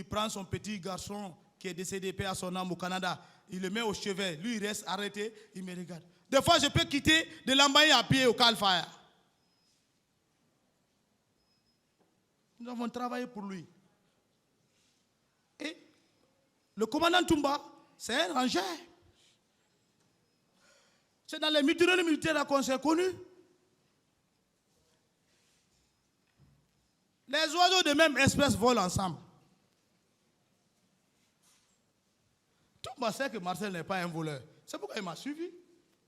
Il prend son petit garçon qui est décédé, paix à son âme au Canada. Il le met au chevet. Lui, il reste arrêté. Il me regarde. Des fois, je peux quitter de l'Ambaye à pied au Calfire. Nous avons travaillé pour lui. Et le commandant Toumba, c'est un rangeur. C'est dans les mutineries militaires qu'on s'est connus. Les oiseaux de même espèce volent ensemble. Toumba sait que Marcel n'est pas un voleur. C'est pourquoi il m'a suivi.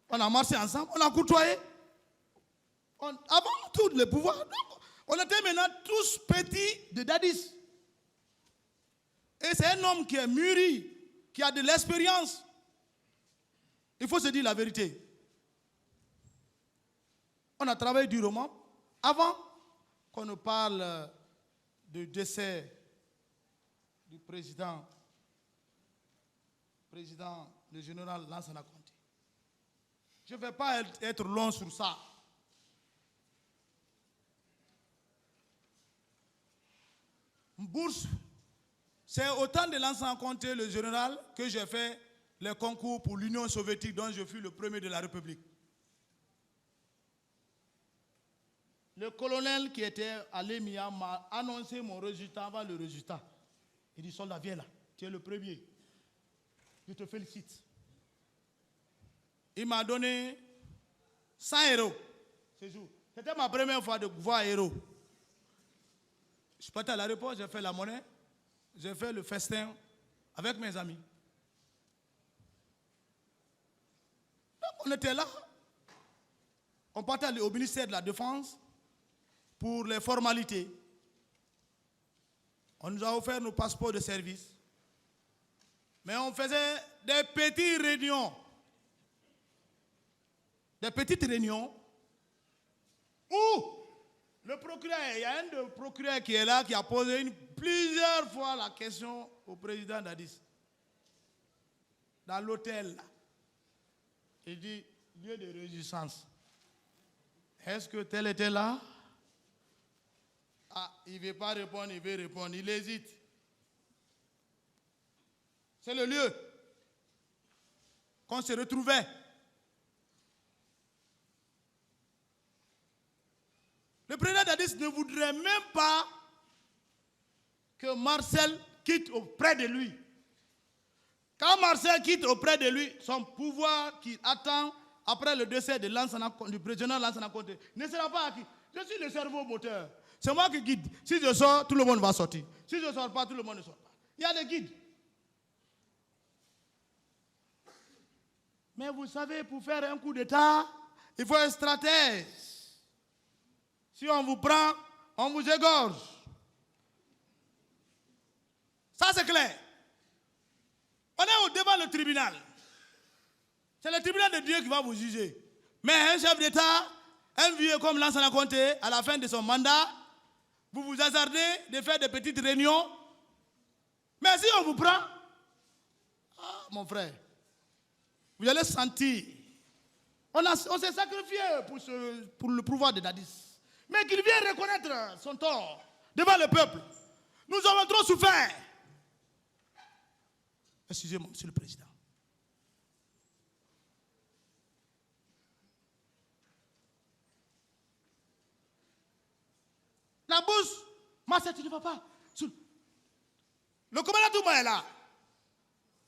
On a marché ensemble, on a côtoyé. Avant tout le pouvoir, on était maintenant tous petits de Dadis. Et c'est un homme qui est mûri, qui a de l'expérience. Il faut se dire la vérité. On a travaillé durement avant qu'on ne parle du décès du président, le général Lansana Conté. Je ne vais pas être long sur ça. Bourse, c'est au temps de Lansana Conté, le général, que j'ai fait les concours pour l'Union soviétique dont je fus le premier de la République. Le colonel qui était à l'EMIA m'a annoncé mon résultat avant le résultat. Il dit, soldat, viens là, tu es le premier. Je te félicite. Il m'a donné 100 euros ce jour. C'était ma première fois de voir euros. Je suis parti à l'aéroport, j'ai fait la monnaie, j'ai fait le festin avec mes amis. Donc on était là. On partait au ministère de la Défense pour les formalités. On nous a offert nos passeports de service. Mais on faisait des petites réunions. Des petites réunions où le procureur, il y a un de procureurs qui est là, qui a posé plusieurs fois la question au président Dadis. Dans l'hôtel, il dit, lieu de résistance. Est-ce que tel était là? Ah, il ne veut pas répondre, il veut répondre, il hésite. C'est le lieu qu'on se retrouvait. Le président Dadis ne voudrait même pas que Marcel quitte auprès de lui. Quand Marcel quitte auprès de lui, son pouvoir qui attend après le décès de du président Lansana Conté ne sera pas acquis. Je suis le cerveau moteur. C'est moi qui guide. Si je sors, tout le monde va sortir. Si je ne sors pas, tout le monde ne sort pas. Il y a des guides. Mais vous savez, pour faire un coup d'État, il faut être stratège. Si on vous prend, on vous égorge. Ça, c'est clair. On est devant le tribunal. C'est le tribunal de Dieu qui va vous juger. Mais un chef d'État, un vieux comme Lansana Conté, à la fin de son mandat, vous vous hasardez de faire des petites réunions. Mais si on vous prend, ah, mon frère, vous allez sentir. On s'est sacrifié pour le pouvoir de Dadis. Mais qu'il vienne reconnaître son tort devant le peuple. Nous avons trop souffert. Excusez-moi, monsieur le président. La bourse, Marcel, tu ne vas pas. Le commandant Toumba est là.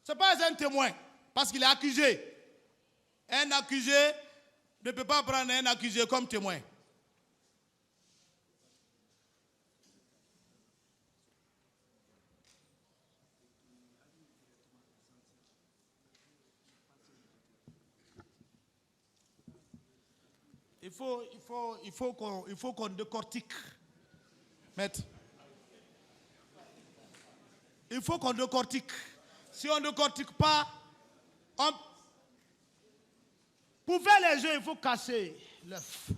Ce n'est pas un témoin, parce qu'il est accusé. Un accusé ne peut pas prendre un accusé comme témoin. Il faut qu'on décortique. Maître. Il faut qu'on décortique. Si on ne décortique pas, pour faire les jeux, il faut casser l'œuf.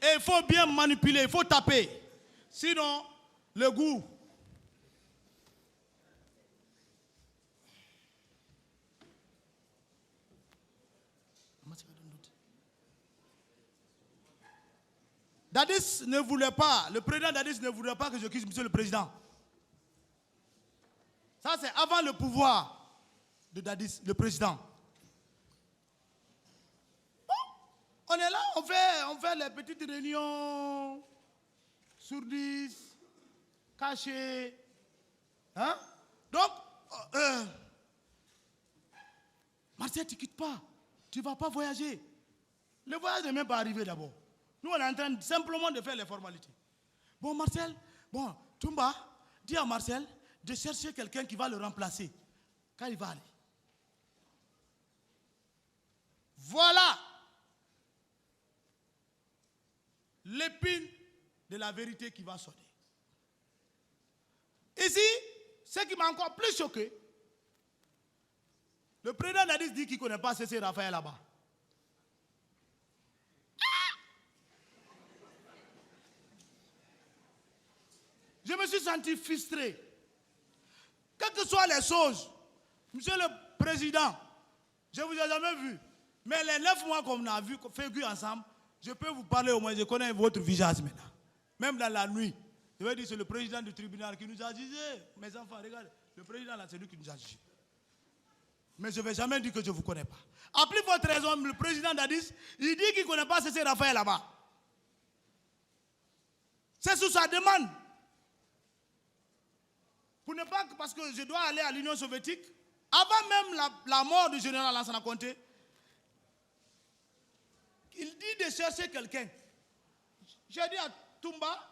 Et il faut bien manipuler, il faut taper. Sinon, le goût. Dadis ne voulait pas, le président Dadis ne voulait pas que je quitte monsieur le président. Ça, c'est avant le pouvoir de Dadis, le président. Bon, on est là, on fait les petites réunions sourdes, cachées. Hein? Donc, Marcel, tu ne quittes pas. Tu ne vas pas voyager. Le voyage n'est même pas arrivé d'abord. Nous, on est en train simplement de faire les formalités. Bon, Marcel, bon, Toumba, dis à Marcel de chercher quelqu'un qui va le remplacer quand il va aller. Voilà l'épine de la vérité qui va sonner. Ici, ce qui m'a encore plus choqué, le président Dadis dit qu'il ne connaît pas C.C. Raphaël là-bas. Je me suis senti frustré. Quelles que soient les choses, monsieur le président, je ne vous ai jamais vu. Mais les 9 mois qu'on a vu, qu'on fait ensemble, je peux vous parler au moins, je connais votre visage maintenant. Même dans la nuit. Je vais dire, c'est le président du tribunal qui nous a jugé. Mes enfants, regardez, le président là, c'est lui qui nous a jugé. Mais je ne vais jamais dire que je ne vous connais pas. À plus forte raison, le président Dadis, il dit qu'il ne connaît pas C.C. Raphaël là-bas. C'est sous sa demande. Pour ne pas, parce que je dois aller à l'Union soviétique, avant même la mort du général Lansana Conté, il dit de chercher quelqu'un. J'ai dit à Toumba,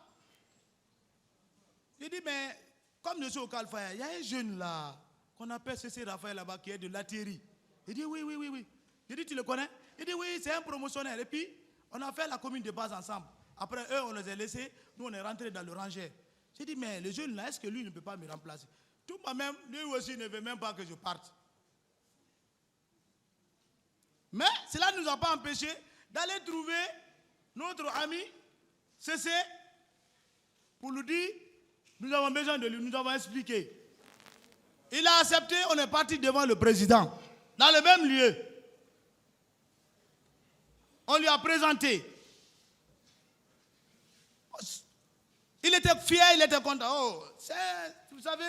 j'ai dit, mais comme je suis au Calfaya, il y a un jeune là, qu'on appelle C.C. Raphaël là-bas, qui est de Lathéry. Il dit, oui. J'ai dit, tu le connais? Il dit, oui, c'est un promotionnaire. Et puis, on a fait la commune de base ensemble. Après, eux, on les a laissés, nous, on est rentrés dans le rangé. J'ai dit, mais le jeune là, est-ce que lui ne peut pas me remplacer? Tout même, lui aussi ne veut même pas que je parte. Mais cela ne nous a pas empêché d'aller trouver notre ami C.C. pour lui dire, nous avons besoin de lui, nous avons expliqué. Il a accepté, on est parti devant le président, dans le même lieu. On lui a présenté. Il était fier, il était content. Oh, vous savez,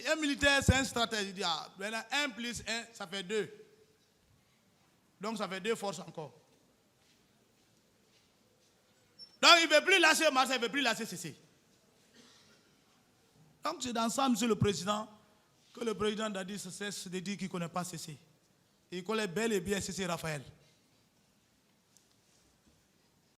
un militaire, c'est un stratège. Il dit, ah, 1 plus 1, ça fait 2. Donc ça fait 2 forces encore. Donc il ne veut plus lâcher Marseille, il ne veut plus lâcher C.C. Donc c'est dans ça, monsieur le président, que le président Dadis cesse de dire qu'il ne connaît pas C.C. Il connaît bel et bien C.C. Raphaël.